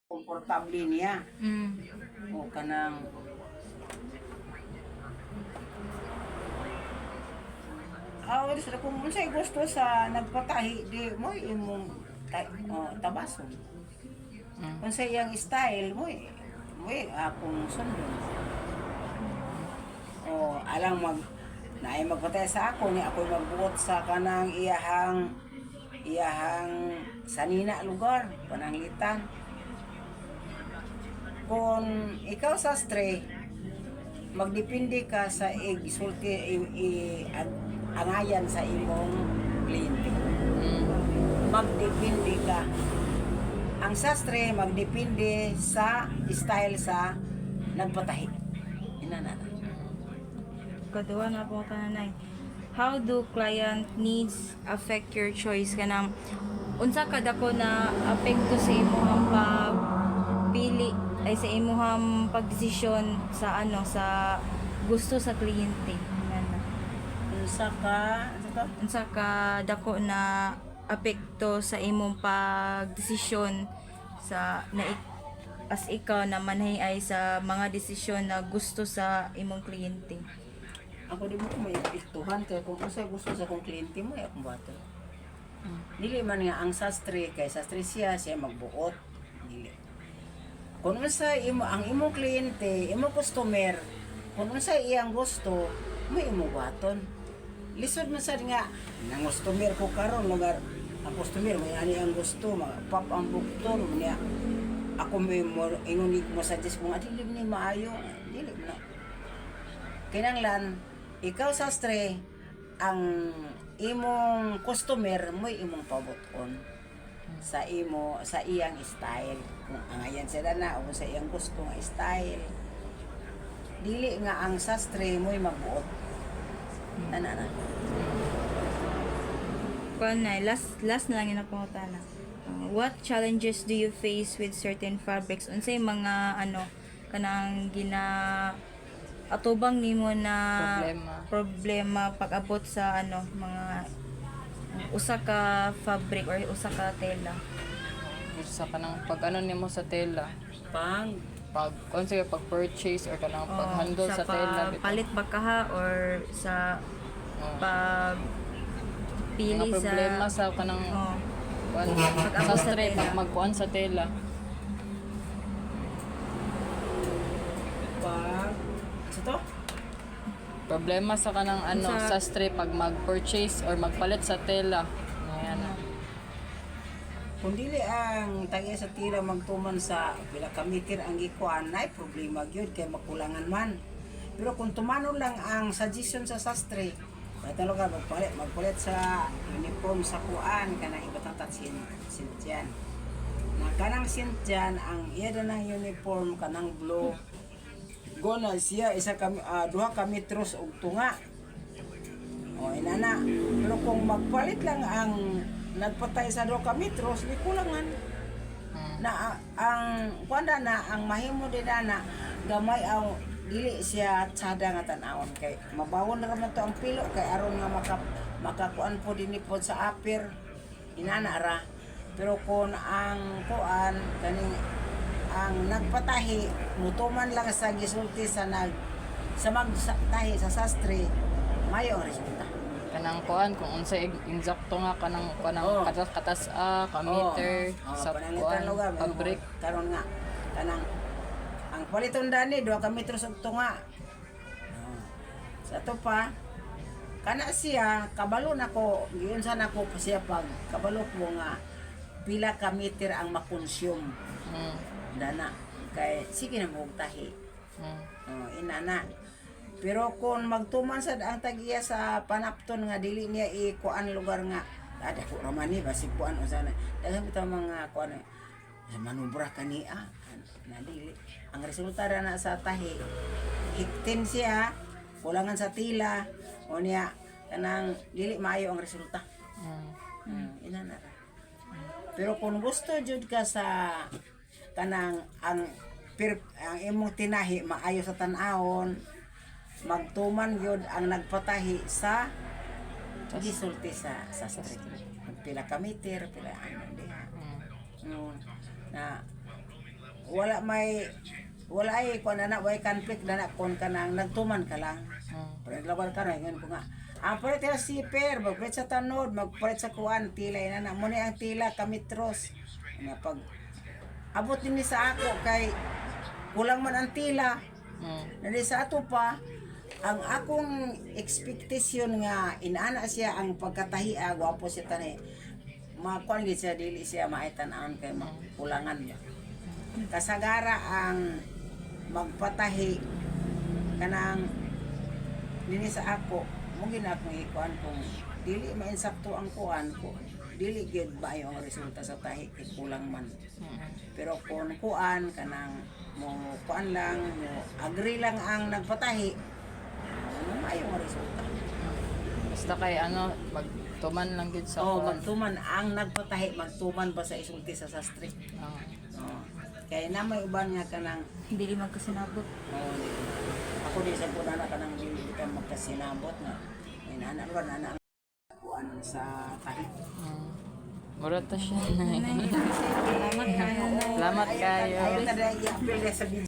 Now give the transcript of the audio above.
komportable niya o kanang wala sila kung unsay gusto sa nagpatahi di mo imong tabason. Kung sa iyang style mo akong sundon. O alang naay magpatay sa ako ni ako magbuot sa kanang iyahang sanina lugar pananglitan. Kung ikaw sastre, magdepende ka sa isulti angayan sa imong kliyente. Magdepende ka. Ang sastre magdepende sa style sa nagpatahi. Inanana. Kaduwa na po kananay. How do client needs affect your choice kanang unsa kada ko na apekto sa imong pagpili ay sa imong pagdesisyon sa sa gusto sa kliyente nana. Unsa ka dako na apekto sa imong pagdesisyon sa as ikaw na manay ay sa mga desisyon na gusto sa imong kliyente. Ako di mo ko may ipiktuhan kaya kung usay gusto sa kong kliyente mo akong bato. Dili man nga ang sastre kay sastre siya magbuot. Dili. Kung unsa ang imong kliyente, imong customer, kung unsa iyang gusto, mo imo baton. Lisod man sad nga nang customer ko karon lugar ang customer may ani ang gusto, pop ang bukton niya. Ako may ingon mo suggest mo dili ni maayo, dili man. Kinanglan ikaw sastre ang imong customer mo imong pabuton sa iyang style kung angayan sila na o sa iyang gusto nga style dili nga ang sastre mo magbuot na Kunay, last na lang yun ako tana. What challenges do you face with certain fabrics? Unsay mga kanang atubang nimo na problema pag-abot sa mga usa ka fabric or usa ka tela. Sa kanang pag nimo sa tela pag sige pag purchase or kanang pag handle sa tela palit ba ka ha or sa pag pili mga problema sa kanang sa sastre pag magkuan sa tela to? Problema sa kanang sastre pag mag-purchase or magpalit sa tela. Ayan na. Kung dili ang tagiya sa tila magtuman sa pila kamitir ang gikuan, ay problema gyud kay makulangan man. Pero kung tumano lang ang suggestion sa sastre, katalo ka magpalit sa uniform sa kuan kanang ibatang sintyan. Na kanang sintyan ang iya ng uniform kanang blue gona siya duha ka metros og tunga. O inana. Pero kung magpalit lang ang nagpatay sa duha ka metros, di kulangan. Na ang kuanda na ang mahimo din na gamay ang dili siya tsada nga tan-awon kay mabawon ra man to ang pilo kay aron nga makakuan po dinhi po sa apir inana ra. Pero kung ang kuan kaning ang nagpatahi mutuman lang sa gisulti sa magtahi sa sastre mayo ang resulta kanang kuan kung unsa insakto nga kanang katas ka meter sa kuan fabric karon nga kanang ang paliton dani 2 ka metro sa tunga sa to pa kana siya kabalo nako giunsa nako siya pag kabalo ko nga pila ka meter ang makonsume dana kay sige na mong tahi inana pero kung magtuman sad ang tagiya sa panapton nga dili niya ikuan lugar nga ada ko ramani basig kuan usana daghan bitaw mga kuan manubra kania na dili ang resulta ra na sa tahi hiktin siya kulangan sa tila o niya kanang dili maayo ang resulta inana pero kung gusto jud ka sa kanang ang imong tinahi maayo sa tan-awon magtuman yun ang nagpatahi sa gisulti sa sastre pila ka meter pila diha na wala ay kuan na way conflict na kon kanang nagtuman ka lang. Mm. Pero lawan ka na ngan ko nga. Ang palit sa siper, magpalit sa tanod, magpalit sa kuan, tila na mo ni ang tila kamitros. Nga pag abot din ni sa ako kay kulang man ang tila. Nadi sa ato pa ang akong expectation nga inaana siya ang pagkatahiya gwapo siya tani. Makuan gid siya dili siya maitan-an kay makulangan niya. Kasagara ang magpatahi kanang dini sa ako mo gina akong ikuan kung dili mainsakto ang kuan ko dili gid ba yung resulta sa tahi kay kulang man pero kung kuan kanang mo kuan lang mo agree lang ang nagpatahi ano maayong resulta Basta kay magtuman lang gid sa oh kuan. magtuman ang nagpatahi magtuman ba sa isulti sa sastre Ah. oh kay na may uban nga kanang Dili magkasinabot. oh, ako di sa punana kanang dili ka magkasinabot nga may nana kuan sa tahi Mura ta siya. Salamat kayo. Salamat kayo. ayaw na i-appeal sa video